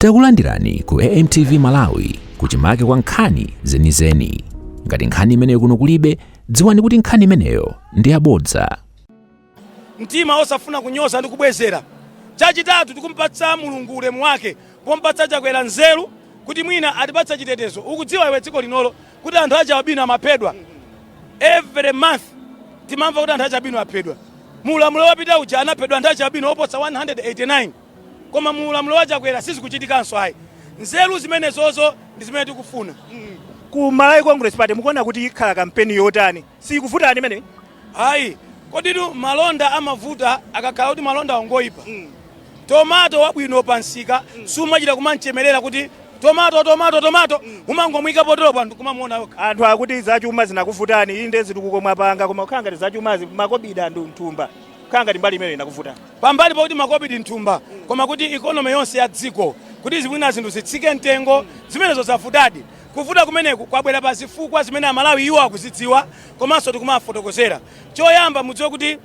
Takulandirani ku AMTV Malawi kuchimake kwa nkhani zenizeni. Ngati nkhani imeneyo kuno kulibe, dziwani kuti nkhani imeneyo ndi yabodza. Mtima osafuna kunyoza ndi kubwezera. Chachitatu tikumpatsa Mulungu ulemu wake, pompatsa chakwera nzeru kuti mwina atipatsa chitetezo. Ukudziwa iwe dziko linolo kuti anthu acha abino amaphedwa. Every month timamva kuti anthu acha abino aphedwa. Mulamulo wapita uja anaphedwa anthu acha abino oposa 189. Koma mulamulo wachakwera sisi kuchitikanso ayi. Nzeru zimenezozo ndi zimene tikufuna. Ku Malawi Congress Party mukuona kuti ikhala kampeni yotani? Si kuvuta ndi mene? Ayi, koditu malonda amavuta akakhala kuti malonda ongoipa. Tomato wabwino pansika sumachita kumanchemerera kuti tomato umangomwika potolo panthu kumamuona yoka. Anthu akuti zachuma zinakuvutani inde zitukukomwa panga koma ukhanga zachumazi makobida ndu nthumba. Ukhanga mbali imene inakuvuta. Pambali pakuti makobidi nthumba koma kuti economy yonse ya dziko kuti zibwina zinthu zitsike mtengo zimenezo zavutadi. Kuvuta kumeneku kwabwera pa zifukwa zimene Amalawi iwo akuzidziwa komanso tikumafotokozera. Choyamba mudziwe kuti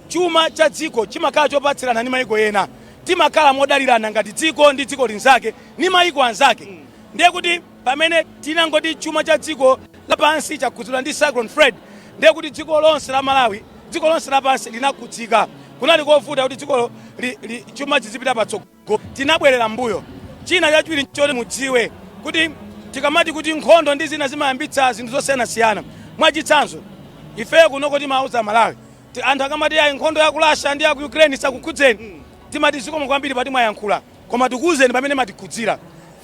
chuma cha dziko chimakhala chopatsirana ndi mayiko ena. Timakhala modalirana ngati dziko ndi dziko linzake ni mayiko anzake. Ndiye kuti pamene tinangoti chuma cha dziko lapansi chakhudzidwa ndi cyclone Fred, ndiye kuti dziko lonse la Malawi, dziko lonse lapansi linakhudzika. Kunali kovuta kuti dziko chuma chizipita patsogolo. Tinabwerera mbuyo. China chachiwiri choti mudziwe kuti tikamati kuti nkhondo ndi zina zimayambitsa zinthu zosiyanasiyana. Mwachitsanzo ife kuno timauza Malawi anthu akamati ya nkhondo ya ku Russia ndi ya ku Ukraine sakukhudzeni timati zikomo kwambiri pati mwayankhula koma tikuuzeni pamene matikhudzira.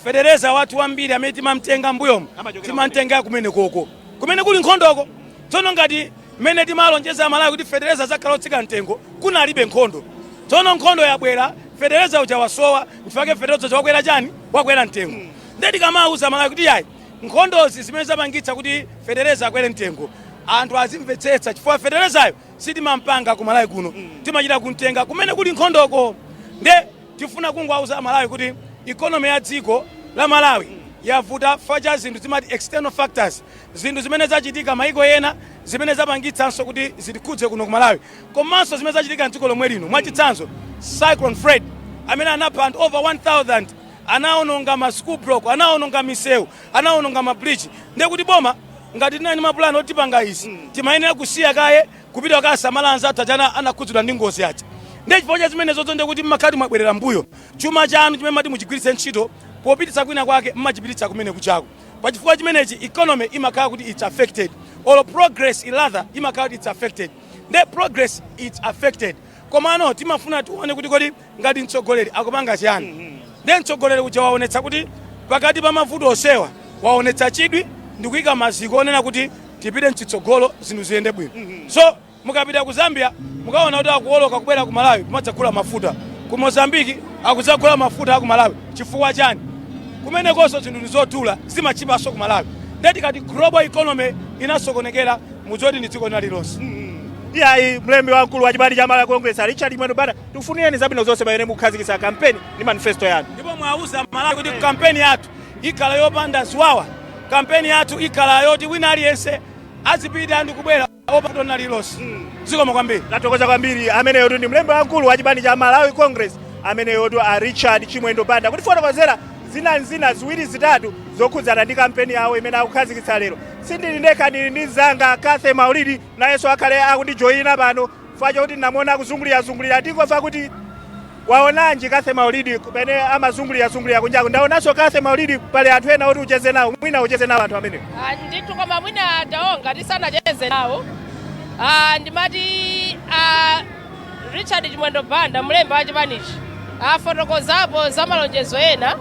Federeza watu wambiri amene timamtenga mbuyomo timamtenga kumene koko kumene kuli nkhondoko. Tsono ngati mmene timalonjeza Malawi kuti Federeza zakhala otsika mtengo kunalibe nkhondo. Tsono nkhondo yabwera Federeza uja wasowa mfake Federeza wakwera chani wakwera mtengo. Ndeti kamauza Malawi kuti yayi nkhondozi zimene zapangitsa kuti Federeza akwere mtengo anthu azimvetsetsa chifukwa Federezayo sitimampanga ku Malawi kuno timachita kumtenga kumene kuli nkhondoko. Nde tifuna kungwauza Malawi kuti economy ya dziko la Malawi yavuta facha zinthu timati external factors, zinthu zimene zachitika mayiko ena zimene zapangitsanso kuti zitikhudze kuno ku Malawi komanso zimene zachitika mdziko lomwe lino. Mwachitsanzo cyclone Fred amene anapha anthu over 1000 anaononga ma school block, anaononga misewu, anaononga ma bridge. Ndiye kuti boma ngati tinali mapulani otipanga izi timayenera kusiya kaye kupita kasamala anzathu achana anakhudzidwa ndi ngozi yacha. Ndiye chifukwa cha zimene zozo ndiye kuti mmakhati mwabwerera mbuyo chuma chanu chimene mati muchigwiritse ntchito popititsa kwina kwake mmachipititsa kumene kuchako. Pa chifukwa chimenechi economy imakhala kuti it's affected or progress rather imakhala kuti it's affected. Ndiye progress it's affected komano timafuna tione kuti kodi ngati mtsogoleri akupanga chiyani. Ndiye mtsogoleri uja waonetsa kuti pakati pa mavuto osewa waonetsa chidwi ndi kuyika maziko onena kuti tipite mchitsogolo zinthu ziyende bwino. So mukapita ku Zambia mukaona kuti akuoloka kubwera ku Malawi kumadzagula mafuta. Ku Mozambique akudzagula mafuta aku Malawi chifukwa chani? Kumene konso zinthu ndizotula zimachipaso ku Malawi. Ndeti kati global economy inasokonekera mudzoti ndi dziko lililonse. Iyayi mlembi wamkulu wa chipani cha Malawi Congress Chimwendo Banda tufunireni zabwino zonse pamene mukukhazikitsa kampeni ndi manifesto yanu. Ndipo mwauza Malawi kuti kampeni yathu ikhala yopanda ziwawa. Kampeni yathu ikhala yoti wina aliyense azipita ndi kubwera opatona lilonse. Zikomo kwambiri. Tatokoza kwambiri amene yotu ndi mlembi wamkulu wa chipani cha Malawi Congress amene yotu Chimwendo Banda kuti fotokozera zina ziwiri zitatu zokhudzana ndi kampeni yawo imene akukhazikitsa lero. Sindili ndekha ndili ndi zanga Kathe Maulidi nayenso akhale akundijoyina pano facho kuti namona akuzungulira tikofa kuti waonanji Kathe Maulidi kumene amazungulira kunjaku. Ndaonanso Kathe Maulidi pale anthu ena oti ucheze nawo mwina ucheze nawo anthu amene. Ndithu koma mwina taonga tisanacheze nawo. Ndimati Chimwendo Banda mlembi wa chipanichi afotokozapo za malonjezo ena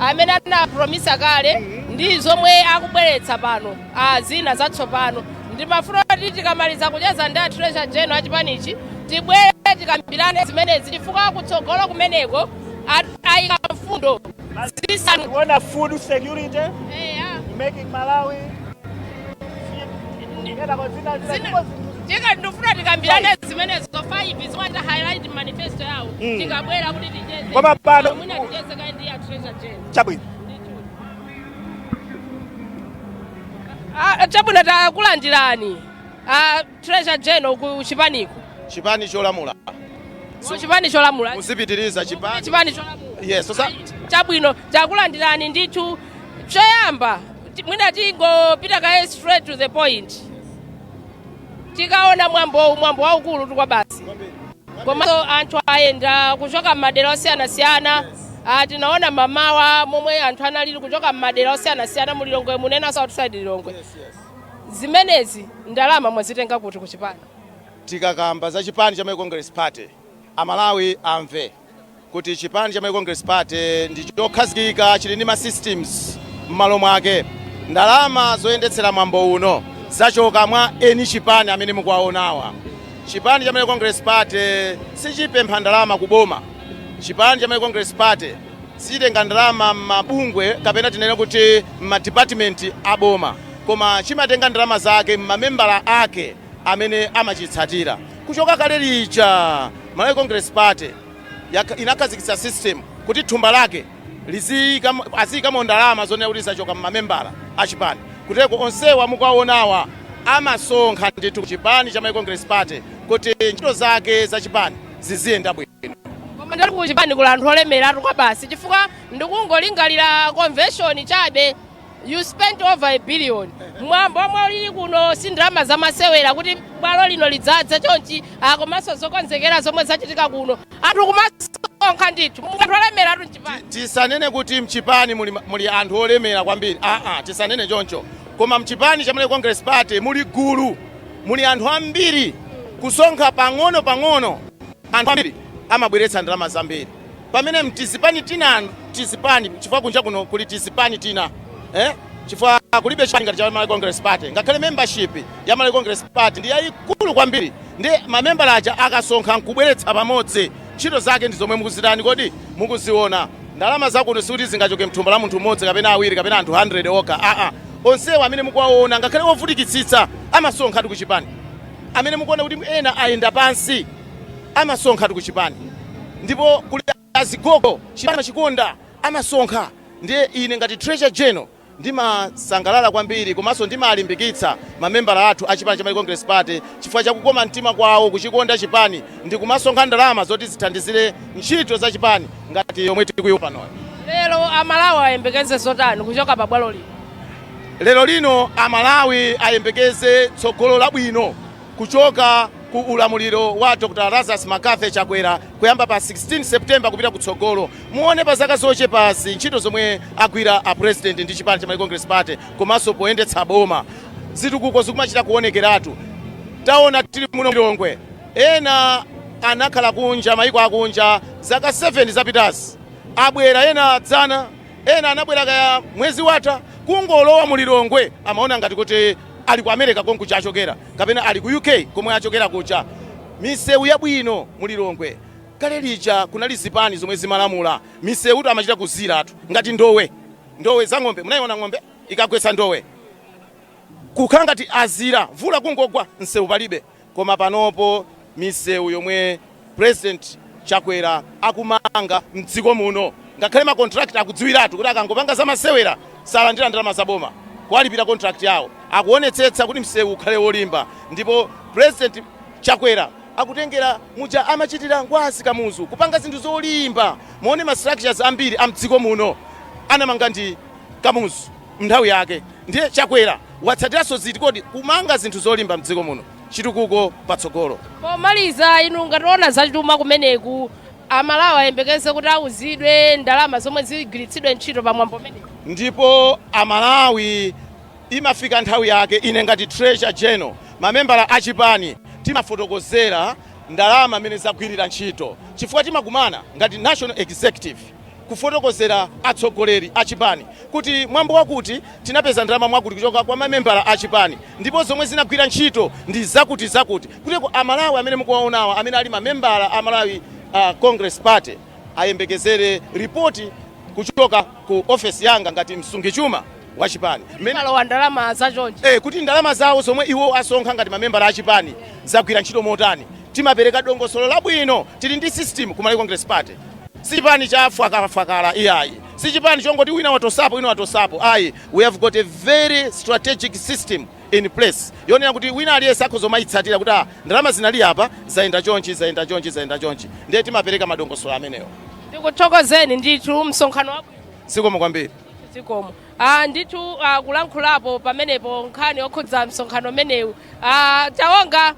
amene anapromisa kale ndi zomwe akubweretsa pano zina zatsopano. Ndimafuna kuti tikamaliza kucheza ndi Treasurer General wa chipanichi tibwere tikambirane zimenezi chifukwa kutsogolo kumeneko ayika mfundo zisanu. Kuona food security making Malawi ndifuna tikambirane zimenezo 5 ziwata highlight manifesto yawo tikabwera kuti ticheze koma pano mwina ticheze kai ndi Treasurer General chabwino. Chabwino takulandirani Treasurer General ku chipaniko. Chipani cholamula. Chipani cholamula. Musipitiriza chipani. Chipani cholamula. Yes, chabwino chakulandirani ndithu choyamba mwina tingopita kaye straight to the point tikaona mwambo waukulu tukwa basi komanso anthu ayenda kuchoka m'madera osiyanasiyana tinaona mamawa momwe anthu analili kuchoka m'madera osiyanasiyana mu Lilongwe munena Southside Lilongwe zimenezi ndalama mwazitenga kuti kuchipani tikakamba za chipani cha Congress Party amalawi amve kuti chipani cha Congress Party ndi chokhazikika chili ndi ma systems m'malo mwake ndalama zoyendetsera mwambo uno zachoka mwa eni chipani amene mukuwaonawa chipani cha Congress Party sichipempha ndalama kuboma chipani cha Congress Party sichitenga ndalama mabungwe kapena tinene kuti ma department aboma koma chimatenga ndalama zake mmamembala ake amene amachitsatira kuchoka kale lija Malawi Congress Party inakhazikitsa system kuti thumba lake aziyikamo ndalama zonena kuti zachoka mmamembala achipani kuteko onsewa mukuwaonawa amasonkha ndithu chipani cha Malawi Congress Party kuti ntchito zake za chipani ziziyenda bwino koma ndali ku chipani kula anthu olemeratu kwa basi chifukwa ndikungolingalira convention chabe you spent over $1 billion mwambo omwe lili kuno si ndalama zamasewera kuti bwalo lino lidzadza chonchi komanso zokonzekera zomwe zachitika kuno anthu kumasonkha ndithu anthu olemeratu mchipani tisanene kuti mchipani muli anthu olemera kwambiri tisanene choncho koma mchipani cha Malawi Congress Party muli gulu muli anthu ambiri kusonkha pang'ono anthu ambiri amabweretsa ndalama zambiri pamene mtizipani chifukwa kunja kuno kuli tizipani tina chifukwa kulibe chipani ngati cha Malawi Congress Party ngakhale membership ya Malawi Congress Party ndi yayikulu kwambiri ndi mamembala aja akasonkha nkubweretsa pamodzi ntchito zake ndi zomwe mukuzitani kodi mukuziona ndalama zakuno sikuti zingachoke mthumba la munthu mmodzi kapena awiri kapena anthu 100 oka onsewa amene mukuwaona ngakhale ovutikitsitsa amasonkha ku chipani amene mukuona kuti ena ayenda pansi amasonkha ku chipani ndipo kuli azigogo chipani chikonda amasonkha ndiye ine ngati treasurer general ndimasangalala kwambiri komanso ndimalimbikitsa mamembala athu a chipani cha Malawi Congress Party chifukwa chakukoma mtima kwawo kuchikonda chipani ndi kumasonkha ndalama zoti zithandizire ntchito za chipani ngati yomwe tikuyiona pano lero amalawi ayembekeze zotani kuchoka pa bwalo lino lero lino amalawi ayembekeze tsogolo labwino kuchoka ku ulamuliro wa Dr. Lazarus Makafe Chakwera kuyamba pa 16 September kupita kutsogolo muone pa zaka zochepasi ntchito zomwe agwira a president ndi chipani cha Malawi Congress Party komanso poyendetsa boma zitukuko zikumachita kuonekeratu taona tili muno Lilongwe ena anakhala kunja maiko akunja zaka 7 zapitazi abwera ena adzana ena anabwera kaya mwezi watha kungolowa mu Lilongwe amaona ngati kuti ali ku America konku chachokera kapena ali ku UK komwe achokera kucha misewu yabwino mu Lilongwe kale lija kunali zipani zomwe zimalamula misewu amachita kuziratu ngati ndowe za ng'ombe munayiona ng'ombe ikagwetsa ndowe kukhala ngati azira mvula kungogwa msewu palibe koma panopo misewu yomwe president Chakwera akumanga mdziko muno ngakhale ma contract akudziwiratu kuti akangopanga za masewera salandira ndalama zaboma kwalipira contract yawo akuonetsetsa kuti msewu ukhale wolimba ndipo president Chakwera akutengera muja amachitira ngwazi kamuzu kupanga zinthu zolimba muone ma structures ambiri amdziko muno anamanga ndi kamuzu nthawi yake ndiye Chakwera watsatiranso ziti kodi kumanga zinthu zolimba mdziko muno chitukuko patsogolo pomaliza inu ngationa zachituma kumeneku amalawi ayembekeze kuti auzidwe ndalama zomwe zigwiritsidwe ntchito pamwambo umeneku ndipo amalawi imafika nthawi yake ine ngati treasurer general mamembala achipani timafotokozera ndalama amene zagwirira ntchito chifukwa timakumana ngati national executive kufotokozera atsogoleri achipani kuti mwambo wakuti tinapeza ndalama mwakuti kuchoka kwa mamembala achipani ndipo zomwe zinagwira ntchito ndi zakuti kuteko amalawi amene mukuwaonawa amene ali mamembala amalawi Congress Party ayembekezere ripoti kuchoka ku office yanga ngati msungichuma wa chipani malowa ndalama zachonje kuti ndalama zawo zomwe iwo asonkha ngati mamembala achipani zagwira ntchito motani timapereka dongosolo labwino tili ndi system ku Malawi Congress Party sichipani cha fakala iyayi sichipani chongoti wina watosapo ayi we have got a very strategic system in place yonena kuti wina aliyense akhozomayitsatira kuti ndalama zinali apa zaenda chonchi ndiye timapereka madongosolo amenewo Tikuthokozeni ndithu msonkhano wabwino. Zikomo kwambiri. Zikomo. Ndithu kulankhulapo pamenepo nkhani okhudza msonkhano menewu. Tawonga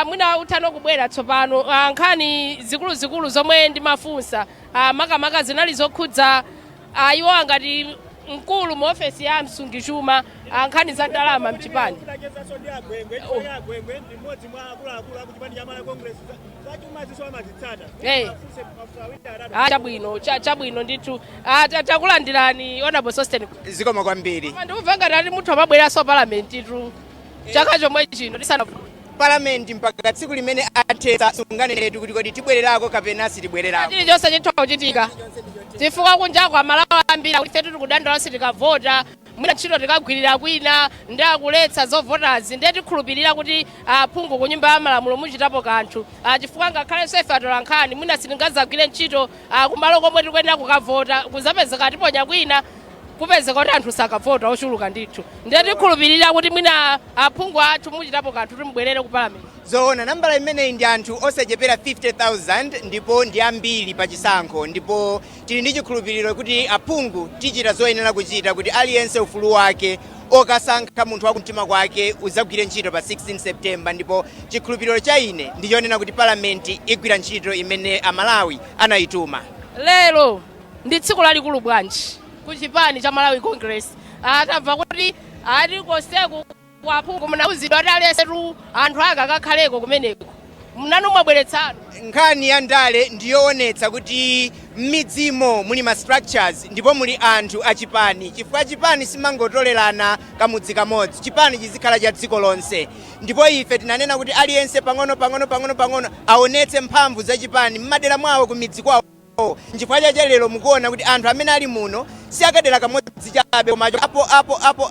mwina uthano kubwera tsopano nkhani zikulu zomwe ndimafunsa makamaka zinali zokhudza iwo angati mkulu mu ofesi ya msungichuma nkhani za ndalama mchipani. Chabwino ndithu takulandirani honorable Sosten. Zikomo kwambiri. Ndimva ngati munthu amabweranso parliament itu chaka chomwe chino tisana parliament mpaka tsiku limene athetsa sungane letu kuti kodi tibwererako kapena sitibwererako. Chili chonse chitha kuchitika. Chifukwa kunjako amalawi ambiri kuti fetu tikudandaula sitikavota mwina ntchito tikagwirira kwina ndi akuletsa zovotazi ndiye tikhulupirira kuti phungu ku nyumba ya malamulo muchitapo kanthu chifukwa ngakhalenso ife atola nkhani mwina sitingazagwire ntchito kumalo komwe tikuyenera kukavota kuzapezeka tiponya kwina kupezeka kuti anthu sakavota ochuluka ndithu ndiye tikhulupirira kuti mwina phungu athu muchitapo kanthu timubwerere ku parliament. Zoona nambala imeneyi ndi anthu osachepera 50,000 ndipo ndi ambiri pa chisankho ndipo tili ndi chikhulupiriro kuti aphungu tichita zoyenera kuchita kuti aliyense ufulu wake okasankha munthu wa kumtima kwake uzagwire ntchito pa 16 September ndipo chikhulupiriro cha ine ndichonena kuti parliament igwira ntchito imene amalawi anayituma. Lero ndi tsiku lalikulu bwanji ku chipani cha Malawi Congress tamva kuti koseku waphungu munauzidwa kuti aliyensetu anthu ake akakhaleko kumeneko mnanu mwabweretsano. Nkhani ya ndale ndiyoonetsa kuti m'midzimo muli ma structures ndipo muli anthu achipani chifukwa chipani simangotolerana kamudzi kamodzi chipani chizikhala cha dziko lonse ndipo ife tinanena kuti aliyense pang'ono aonetse mphamvu za chipani m'madera mwawo ku midzi kwawo. Nchifukwa cha lero mukuona kuti anthu amene ali muno si akadera kamodzi chabe koma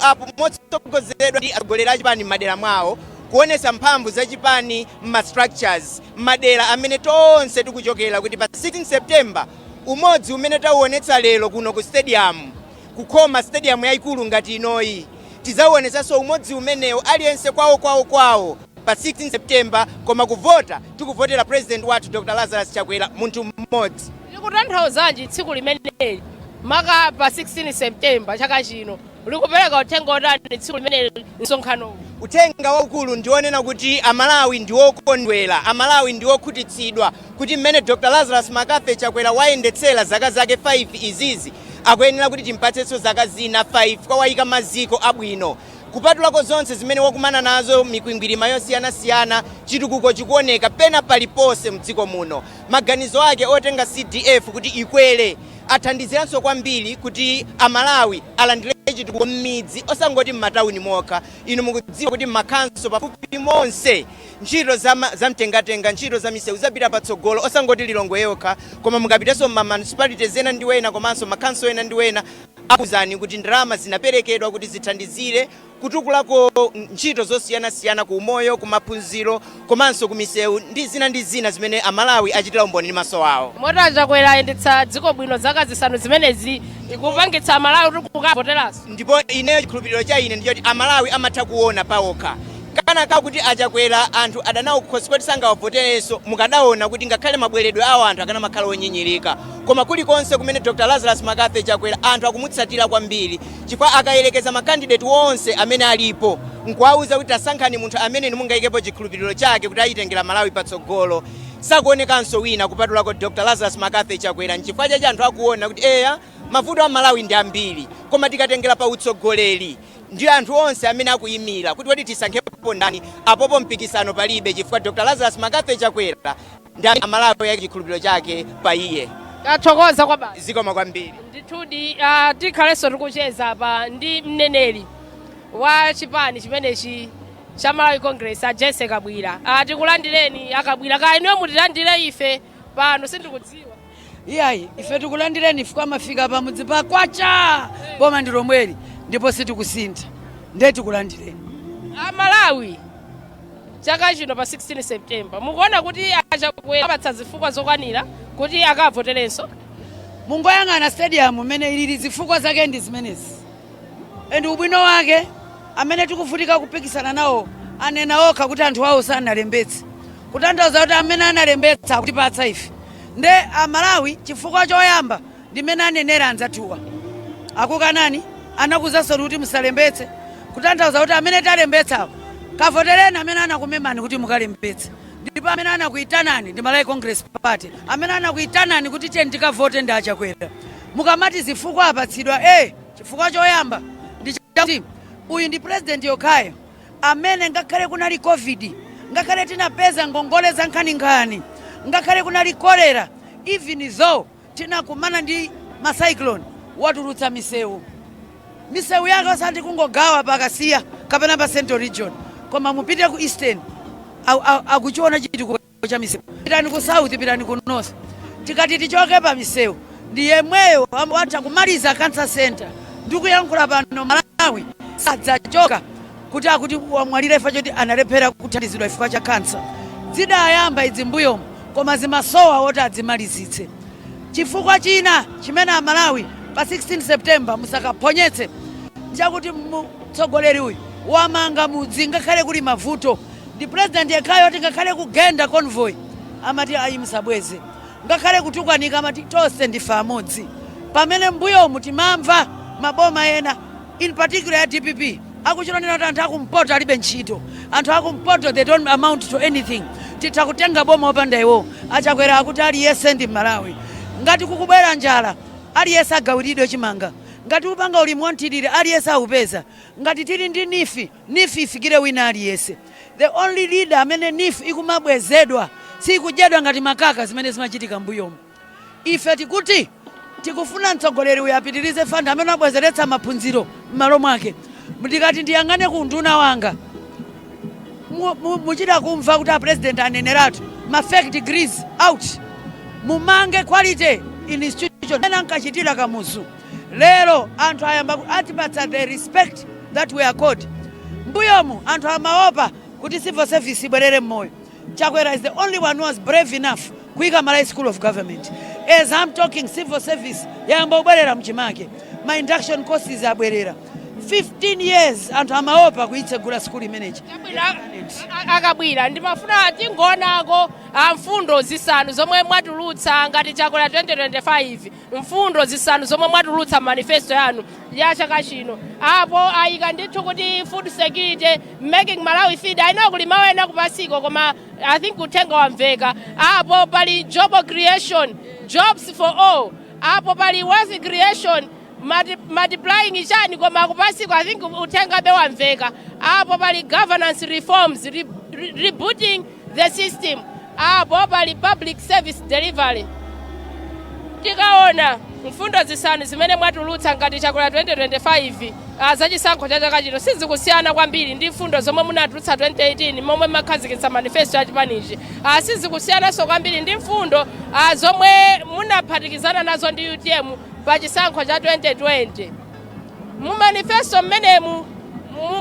apo motsogozedwa ndi atsogoleri a chipani m'madera mwawo kuonesa mphamvu za chipani ma structures madera amene tonse tikuchokera kuti pa 16 September umodzi umene tauonetsa lero kuno ku stadium kukhoma stadium yayikulu ngati inoyi tizaonetsanso umodzi umenewo aliyense kwawo pa 16 September koma kuvota tikuvotera president wathu Dr. Lazarus Chakwera munthu mmodzi. Tikutanthauzanji tsiku limeneli maka pa 16 September chaka chino likupereka uthenga otani tsiku limeneli msonkhano? Uthenga waukulu ndionena kuti amalawi ndiwokondwera amalawi ndiwokhutitsidwa kuti mmene Dr. Lazarus Makafe Chakwera wayendetsera zaka zake 5 izizi akuyenera kuti timpatsenso zaka zina 5 kwa wayika maziko abwino kupatulako zonse zimene wakumana nazo mikwingwirima yosiyana chitukuko chikuoneka pena palipose mdziko muno maganizo ake otenga CDF kuti ikwere athandiziranso kwambiri kuti amalawi alandire chitukuko m'midzi osangoti m'matawuni mokha inu mukudziwa kuti m'makhanso pafupi monse ntchito za mtengatenga ntchito za misewu zapita patsogolo osangoti Lilongwe yokha koma mukapitenso municipalities ena ndi wena komanso makhanso ena ndi wena akuzani kuti ndalama zinaperekedwa kuti zithandizire kutukulako ntchito zosiyana ku umoyo ku maphunziro komanso ku misewu ndi zina zimene amalawi achitira umboni ndi maso awo. Mota Chakwera ayendetsa dziko bwino zaka zisanu zimenezi ikupangitsa amalawi kuti kukavoteranso ndipo ineyo chikhulupiriro cha ine ndichoti amalawi amatha kuona pawokha kana kuti Achakwera anthu adanawo kukhosipoti sangawavoterenso mukadaona kuti ngakhale mabweredwe awo anthu akana makhala onyinyirika koma kulikonse kumene Dr. Lazarus Makafe Chakwera anthu akumutsatira kwambiri chifukwa akayerekeza makandidate wonse amene alipo nkuwauza kuti asankhani munthu amene mungayikepo chikhulupiriro chake kuti ayitengera Malawi patsogolo sakuonekanso wina kupatulako Dr. Lazarus Makafe Chakwera nchifukwa chache anthu akuona kuti mavuto a Malawi ndi ambiri koma tikatengera pa utsogoleri ndi anthu onse amene akuyimira kuti tisankhepo ndani apopo mpikisano palibe chifukwa Dr. Lazarus Makafe Chakwera ndi amalawi yake chikhulupiriro chake pa iye. Athokoza kwa basi. Zikomo kwambiri. Ndithudi tikhalenso tikucheza apa ndi mneneri wa chipani chimenechi cha Malawi Congress Jessie Kabwela. Tikulandireni akabwira kaya iniyo mutilandire ife pano sindikudziwa. Iyayi ife tikulandireni ifika mafika pamudzi pa kwacha boma ndi lomweli ndipo sitikusintha ndiye tikulandireni. Malawi chaka chino pa 16 September mukuona kuti Achakwera apatsa zifukwa zokwanira kuti akavoterenso? Mungoyang'ana stadium umene ilili zifukwa zake ndi zimenezi ndi ubwino wake amene tikuvutika kupikisana nawo anena okha kuti anthu awo sanalembetse kutanthauza kuti amene analembetsa kutipatsa ife nde amalawi chifukwa choyamba ndimene anenera anzathuwa akukanani anakuzaso kuti musalembetse kutanthauza kuti amene talembetsawo kavotereni amene anakumemani kuti mukalembetse ndipo amene anakuitanani ndi Malawi Congress Party amene anakuitanani kuti tiye ndikavote ndi achakwera mukamati zifukwa apatsidwa chifukwa choyamba ndi chakuti uyu ndi president yokhayo amene ngakhale kunali covid ngakhale tinapeza ngongole za nkhaninkhani ngakhale kunali kolera even though tinakumana ndi macyclone watulutsa misewu yake osati kungogawa pakasiya kapena pa Central Region koma mupite ku Eastern akuchiona chitiko cha misewu pitani ku South pitani ku North tikati tichoke pa misewu ndi yemweyo watha kumaliza cancer center ndikuyankhula pano Malawi sadzachoka kuti wamwalira ifa choti analephera kuthandizidwa chifukwa cha cancer zidayamba idzi mbuyomo koma zimasowa woti adzimalizitse chifukwa china chimene Amalawi pa 16 September musakaphonyetse chakuti mtsogoleri uyu wamanga mudzi ngakhale kuli mavuto ndi president yekhayo oti ngakhale kugenda convoy amati ayi musabweze ngakhale kutukwanika amati tonse ndife amodzi pamene mbuyomu timamva maboma ena in particular ya DPP akuchilonera kuti anthu akumpoto alibe ntchito anthu akumpoto they don't amount to anything titha kutenga boma opanda iwo achakwera akuti aliyense ndi Malawi ngati kukubwera njala aliyense agawiridwe chimanga ngati upanga ulimi wonthirire aliyense aupeza ngati tili ndi nifi ifikire wina aliyense the only leader amene nifi ikumabwezedwa sikudyedwa ngati makaka zimene zimachitika mbuyomu ife tikuti tikufuna mtsogoleri uyu apitirize fund amene abwezeretsa maphunziro m'malo mwake ndikati ndiyang'ane ku nduna wanga muchita kumva kuti president aneneratu ma fake degrees out mumange quality institution ena nkachitira kamuzu lero anthu ayamba atipatsa the respect that we are called mbuyomu anthu amaopa kuti civil service ibwerere mmoyo Chakwera is the only one who was brave enough kuika Malawi School of Government as I'm talking civil service yayamba ubwerera mchimake my induction courses abwerera 15 years anthu amaopa kuitsegula school manager akabwira ndimafuna atingonako mfundo zisanu zomwe mwatulutsa ngati Chakwera 2025 mfundo zisanu zomwe mwatulutsa manifesto yanu ya chaka chino apo ayika ndithu kuti food security making Malawi feed aina kulima wena kupasiko koma I think uthenga wamveka apo pali job creation jobs for all apo pali wealth creation multiplying ichani koma kupasiko I think uthenga be wamveka apo pali governance reforms rebooting the system apo pali public service delivery tikaona mfundo zisanu zimene mwatulutsa ngati Chakwera 2025 zachisankho cha chaka chino sizikusiyana kwambiri ndi mfundo zomwe munatulutsa 2018 momwe makhazikitsa manifesto ya chipanichi sizikusiyanaso kwambiri ndi mfundo zomwe munaphatikizana nazo ndi UTM pa chisankho cha 2020 mu manifesto mmenemu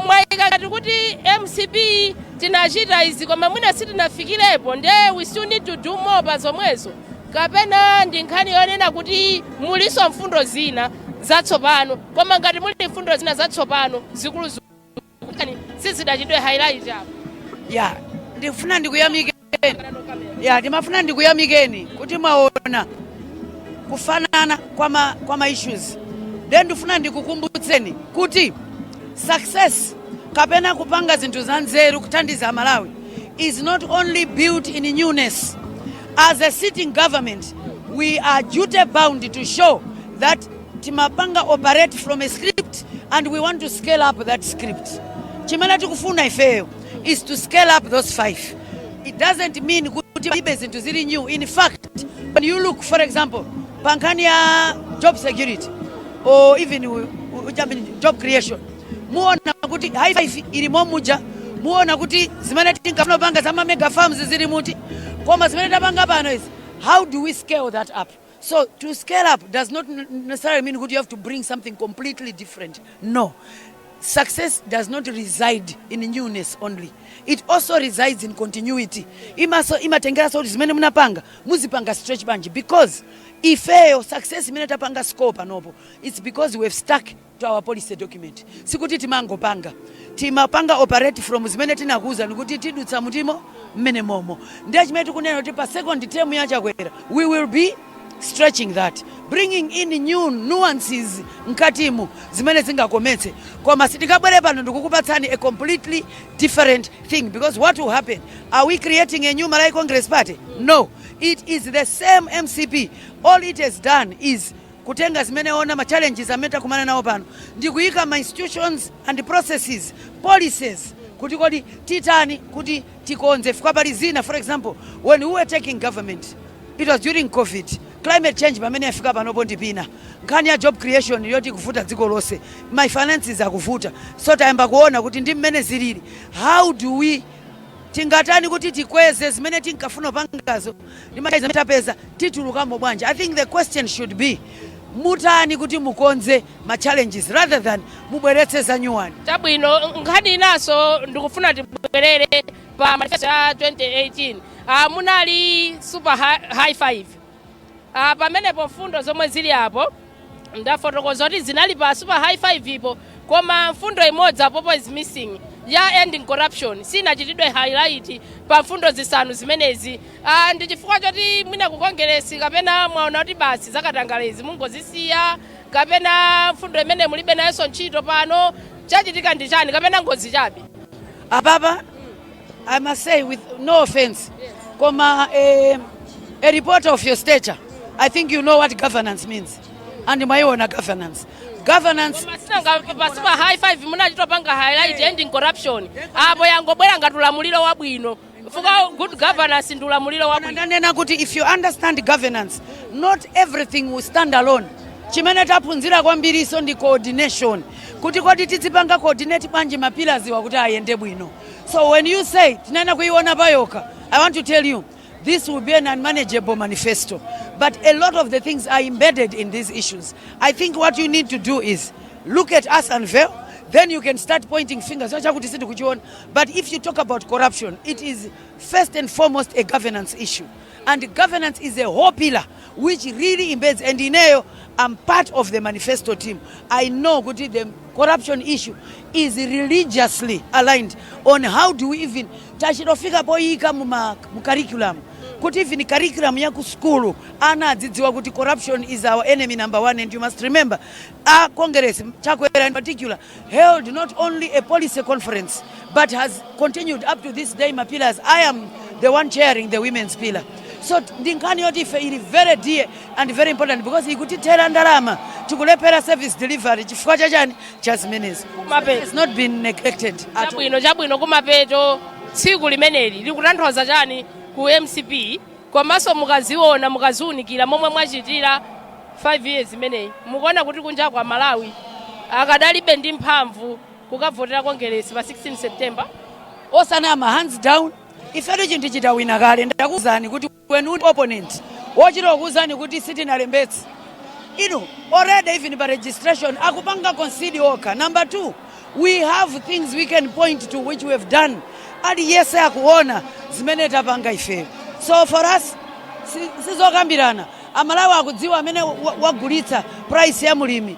mwayika kuti MCP tinachita izi koma mwina sitinafikirepo nde we still need to do more pa zomwezo kapena ndi nkhani yonena kuti muliso mfundo zina zatsopano koma ngati muli mfundo zina zatsopano zikulu sizidachidwe highlight apo ndifuna ndikuyamikeni ndimafuna ndikuyamikeni kuti mwaona kufanana kwa ma issues then ndifuna ndikukumbutseni kuti success kapena kupanga zinthu za nzeru kuthandiza Malawi is not only built in newness. As a sitting government, we are duty bound to show that timapanga operate from a script and we want to scale up that script. Chimene tikufuna ifeyo is to scale up those 5. It doesn't mean kuti ibe zinthu zili new. In fact, when you look, for example, pankani ya job security or even job creation, muona kuti high five ilimo muja, muona kuti zimene tinkafuna panga za mega farms zili muti. Koma zimene tapanga pano is how do we scale that up? So to scale up does not necessarily mean that you have to bring something completely different. No. Success does not reside in newness only. It also resides in continuity. Imatengera sauti zimene munapanga, muzipanga stretch banji because ifeyo success imene tapanga scope panopo, it's because we have stuck to our policy document. Sikuti timangopanga, timapanga operate from zimene tinakuza nikuti tidutsa mutimo mmene momo. Ndiye chimene tikunena kuti pa second term ya Chakwera we will be stretching that, bringing in new nuances mkatimu zimene zingakometse. Koma sitikabwere pano ndikukupatsani a completely different thing, because what will happen? Are we creating a new Malawi Congress Party? No, it is the same MCP. All it has done is kutenga zimene ona ma challenges ameta kumana nawo pano ndi kuyika ma institutions and processes, policies kuti kodi titani kuti tikonze fika pali zina. For example, when we were taking government, it was during COVID. Climate change pamene yafika panopo ndipina nkhani ya job creation yoti kuvuta dziko lonse, my finances akuvuta. So tayamba kuona kuti ndi mmene zilili, how do we tingatani kuti tikweze zimene tinkafuna pangazo ndi maiza metapeza titulukamo bwanja. I think the question should be mutani kuti mukonze ma challenges rather than mubweretse za nyuwani. Chabwino nkhani inaso ndikufuna tibwerere pa manifesto ya 2018. Munali super high five. Pamenepo mfundo zomwe zili apo ndafotokoza kuti zinali pa super high five ipo, koma mfundo imodzi apopo is missing ya ending corruption. Sina chitidwe highlight pa mfundo zisanu zimenezi. Ndi chifukwa choti mwina kukongeresi kapena mwaona kuti basi zakatangalezi mungozisiya, kapena mfundo imene mulibe nayo ntchito pano chachitika ndi chani kapena ngozi chabe. Ababa, I must say with no offense, koma a reporter of your stature, I think you know what governance means. And my own governance. Governance. Super high five munachitopanga highlight ending corruption. Apo yangobwera ngatulamuliro wabwino. Fuka good governance ndulamuliro wabwino. Ndanena kuti if you understand governance, not everything will stand alone. Chimene taphunzira kwambiri so ndi coordination. Kuti kodi tizipanga coordinate panji mapillars wakuti ayende bwino. So when you say tinena kuiona payoka, I want to tell you this will be an unmanageable manifesto. But a lot of the things are embedded in these issues. I think what you need to do is look at us unveil, then you can start pointing fingers. But if you talk about corruption, it is first and foremost a governance issue. And governance is a whole pillar which really embeds, and in I'm part of the manifesto team. I know the corruption issue is religiously aligned on how do we even tachirofika poyika mu curriculum. Kuti even curriculum ya ku school ana adzidziwa kuti corruption is our enemy number one. And you must remember, our Congress, Chakwera in particular, held not only a policy conference but has continued up to this day. My pillars, I am the one chairing the women's pillar. So ndinkani yoti ife ili very dear and very important because ikutitera ndalama tikulepera service delivery chifukwa chachani cha zimenezi. It's not been neglected. Chabwino kumapeto tsiku limeneli likutanthauza chani ku MCP komanso mukaziona mukaziunikira momwe mwachitira 5 years imeneyi mukuona kuti kunja kwa Malawi akadalibe ndi mphamvu kukavotera kongeresi pa 16 September. Osanama hands down. Ifeto chinthu chitawina kale ndakuzani kuti when opponent wochira kuzani kuti sitinalembetsa already even by registration akupanga concede oka. Number 2, we have things we can point to which we have done. Ali yese akuona zimene tapanga ife. So for us sizokambirana amalawi akudziwa amene wagulitsa price ya mulimi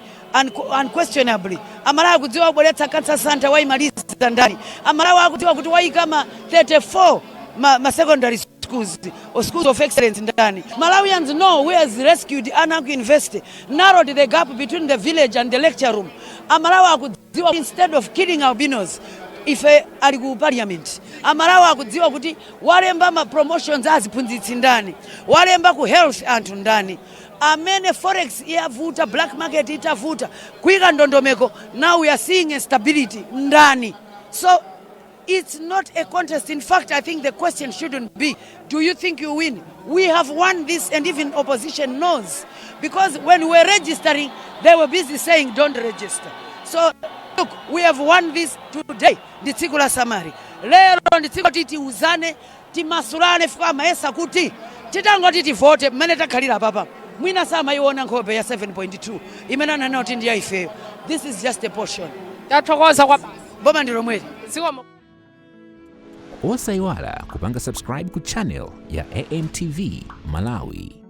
unquestionably. Amalawi akudziwa kubweretsa cancer center waimaliza ndani. Amalawi akudziwa kuti waikama 34 ma secondary schools or schools of excellence ndani. Malawians know who has rescued Anaku University, narrowed the gap between the village and the lecture room. Amalawi akudziwa instead of killing albinos ife ali ku parliament. Amalawi akudziwa kuti walemba ma promotions aziphunzitsi ndani, walemba ku health anthu ndani, amene forex yavuta, black market itavuta, kuika ndondomeko. Now we are seeing a stability ndani. So it's not a contest. In fact, I think the question shouldn't be, do you think you win? We have won this, and even opposition knows. Because when we were registering, they were busy saying, don't register. So, look, we have won this today. Nditsikula samari. Lero nditsiko titi uzane, timasulane fika maesa kuti. Titangoti tivote, mmene takhalira papa. Mwina sama iwona nkhope ya 7.2. Imenana noti ndiya ife. This is just a portion. Yathokoza kwa boma ndilo mweli. Osaiwala kupanga subscribe ku channel ya AMTV Malawi.